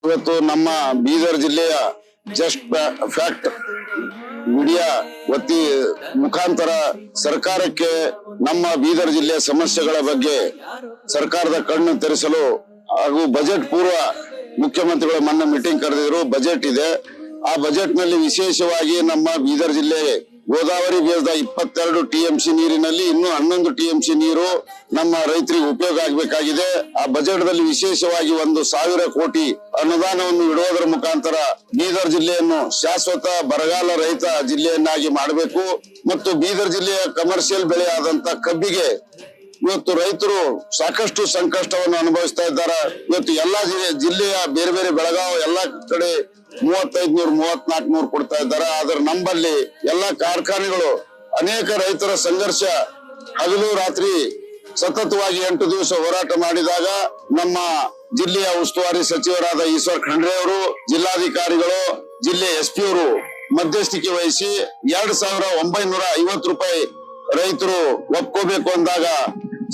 ಇವತ್ತು ನಮ್ಮ ಬೀದರ್ ಜಿಲ್ಲೆಯ ಜಸ್ಟ್ ಫ್ಯಾಕ್ಟ್ ಮೀಡಿಯಾ ವತಿ ಮುಖಾಂತರ ಸರ್ಕಾರಕ್ಕೆ ನಮ್ಮ ಬೀದರ್ ಜಿಲ್ಲೆಯ ಸಮಸ್ಯೆಗಳ ಬಗ್ಗೆ ಸರ್ಕಾರದ ಕಣ್ಣು ತೆರೆಸಲು ಹಾಗೂ ಬಜೆಟ್ ಪೂರ್ವ ಮುಖ್ಯಮಂತ್ರಿಗಳ ಮೊನ್ನೆ ಮೀಟಿಂಗ್ ಕರೆದಿದ್ರು. ಬಜೆಟ್ ಇದೆ. ಆ ಬಜೆಟ್ ನಲ್ಲಿ ವಿಶೇಷವಾಗಿ ನಮ್ಮ ಬೀದರ್ ಜಿಲ್ಲೆ ಗೋದಾವರಿ ಬೇಸ್ದ 22 TMC ನೀರಿನಲ್ಲಿ ಇನ್ನೂ 11 TMC ನೀರು ನಮ್ಮ ರೈತರಿಗೆ ಉಪಯೋಗ ಆಗಬೇಕಾಗಿದೆ. ಆ ಬಜೆಟ್ ದಲ್ಲಿ ವಿಶೇಷವಾಗಿ 1,000 ಕೋಟಿ ಅನುದಾನವನ್ನು ಇಡುವುದರ ಮುಖಾಂತರ ಬೀದರ್ ಜಿಲ್ಲೆಯನ್ನು ಶಾಶ್ವತ ಬರಗಾಲ ರಹಿತ ಜಿಲ್ಲೆಯನ್ನಾಗಿ ಮಾಡಬೇಕು. ಮತ್ತು ಬೀದರ್ ಜಿಲ್ಲೆಯ ಕಮರ್ಷಿಯಲ್ ಬೆಳೆ ಆದಂತ ಕಬ್ಬಿಗೆ ಇವತ್ತು ರೈತರು ಸಾಕಷ್ಟು ಸಂಕಷ್ಟವನ್ನು ಅನುಭವಿಸ್ತಾ ಇದ್ದಾರೆ. ಇವತ್ತು ಎಲ್ಲಾ ಜಿಲ್ಲೆಯ ಬೇರೆ ಬೇರೆ ಬೆಳಗಾವಿ ಎಲ್ಲಾ ಕಡೆ 3500 3400 ಕೊಡ್ತಾ ಇದ್ದಾರೆ. ಆದ್ರೆ ನಮ್ಮಲ್ಲಿ ಎಲ್ಲಾ ಕಾರ್ಖಾನೆಗಳು ಅನೇಕ ರೈತರ ಸಂಘರ್ಷ ಹಗಲು ರಾತ್ರಿ ಸತತವಾಗಿ 8 ದಿವಸ ಹೋರಾಟ ಮಾಡಿದಾಗ ನಮ್ಮ ಜಿಲ್ಲೆಯ ಉಸ್ತುವಾರಿ ಸಚಿವರಾದ ಈಶ್ವರ್ ಖಂಡ್ರೆ ಅವರು, ಜಿಲ್ಲಾಧಿಕಾರಿಗಳು, ಜಿಲ್ಲೆ SP ಅವರು ಮಧ್ಯಸ್ಥಿಕೆ ವಹಿಸಿ 2950 ರೂಪಾಯಿ ರೈತರು ಒಪ್ಕೋಬೇಕು ಅಂದಾಗ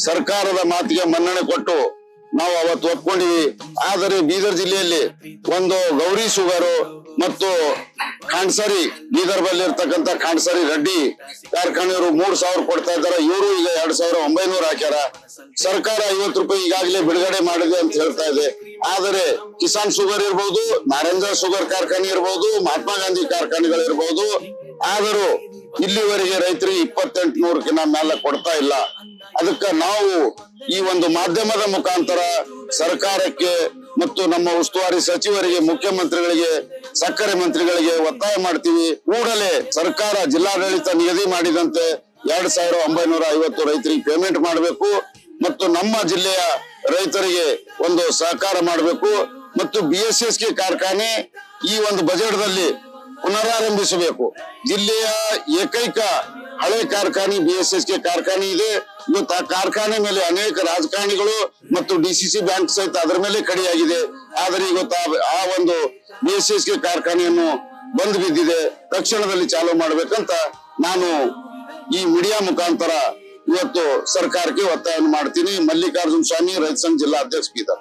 ಸರ್ಕಾರದ ಮಾತಿಗೆ ಮನ್ನಣೆ ಕೊಟ್ಟು ನಾವು ಅವತ್ತು ಒಪ್ಕೊಂಡಿವಿ. ಆದರೆ ಬೀದರ್ ಜಿಲ್ಲೆಯಲ್ಲಿ ಒಂದು ಗೌರಿ ಶುಗರ್ ಮತ್ತು ಖಾಂಡ್ಸಾರಿ ಬೀದರ್ ಬಲ್ಲಿ ಇರ್ತಕ್ಕಂಥ ಖಾಂಡ್ಸಾರಿ ರೆಡ್ಡಿ ಕಾರ್ಖಾನೆಯವರು 3000 ಕೊಡ್ತಾ ಇದ್ದಾರೆ. ಇವರು ಈಗ 2900 ಹಾಕ್ಯಾರ. ಸರ್ಕಾರ 50 ರೂಪಾಯಿ ಈಗಾಗಲೇ ಬಿಡುಗಡೆ ಮಾಡಿದೆ ಅಂತ ಹೇಳ್ತಾ ಇದೆ. ಆದರೆ ಕಿಸಾನ್ ಶುಗರ್ ಇರ್ಬೋದು, ನಾರೇಂದ್ರ ಶುಗರ್ ಕಾರ್ಖಾನೆ ಇರ್ಬೋದು, ಮಹಾತ್ಮ ಗಾಂಧಿ ಕಾರ್ಖಾನೆಗಳು ಇರ್ಬೋದು, ಆದರೂ ಇಲ್ಲಿವರೆಗೆ ರೈತರಿಗೆ 2800 ಮೇಲೆ ಕೊಡ್ತಾ ಇಲ್ಲ. ಅದಕ್ಕೆ ನಾವು ಈ ಒಂದು ಮಾಧ್ಯಮದ ಮುಖಾಂತರ ಸರ್ಕಾರಕ್ಕೆ ಮತ್ತು ನಮ್ಮ ಉಸ್ತುವಾರಿ ಸಚಿವರಿಗೆ, ಮುಖ್ಯಮಂತ್ರಿಗಳಿಗೆ, ಸಕ್ಕರೆ ಮಂತ್ರಿಗಳಿಗೆ ಒತ್ತಾಯ ಮಾಡ್ತೀವಿ. ಕೂಡಲೇ ಸರ್ಕಾರ ಜಿಲ್ಲಾಡಳಿತ ನಿಗದಿ ಮಾಡಿದಂತೆ 2950 ರೈತರಿಗೆ ಪೇಮೆಂಟ್ ಮಾಡಬೇಕು ಮತ್ತು ನಮ್ಮ ಜಿಲ್ಲೆಯ ರೈತರಿಗೆ ಒಂದು ಸಹಕಾರ ಮಾಡಬೇಕು. ಮತ್ತು BSSK ಕಾರ್ಖಾನೆ ಈ ಒಂದು ಬಜೆಟ್ ದಲ್ಲಿ ಪುನರಾರಂಭಿಸಬೇಕು. ಜಿಲ್ಲೆಯ ಏಕೈಕ ಹಳೆ ಕಾರ್ಖಾನೆ BSSK ಕಾರ್ಖಾನೆ ಇದೆ. ಇವತ್ತು ಆ ಕಾರ್ಖಾನೆ ಮೇಲೆ ಅನೇಕ ರಾಜಕಾರಣಿಗಳು ಮತ್ತು DCC ಬ್ಯಾಂಕ್ ಸಹಿತ ಅದರ ಮೇಲೆ ಕಡಿಯಾಗಿದೆ. ಆದರೆ ಇವತ್ತು ಆ ಒಂದು BSSK ಕಾರ್ಖಾನೆಯನ್ನು ಬಂದ್ ಬಿದ್ದಿದೆ. ತಕ್ಷಣದಲ್ಲಿ ಚಾಲೂ ಮಾಡ್ಬೇಕಂತ ನಾನು ಈ ಮೀಡಿಯಾ ಮುಖಾಂತರ ಇವತ್ತು ಸರ್ಕಾರಕ್ಕೆ ಒತ್ತಾಯ ಮಾಡ್ತೀನಿ. ಮಲ್ಲಿಕಾರ್ಜುನ ಸ್ವಾಮಿ, ರೈತ ಸಂಘ ಜಿಲ್ಲಾ ಅಧ್ಯಕ್ಷ ಬೀದರ್.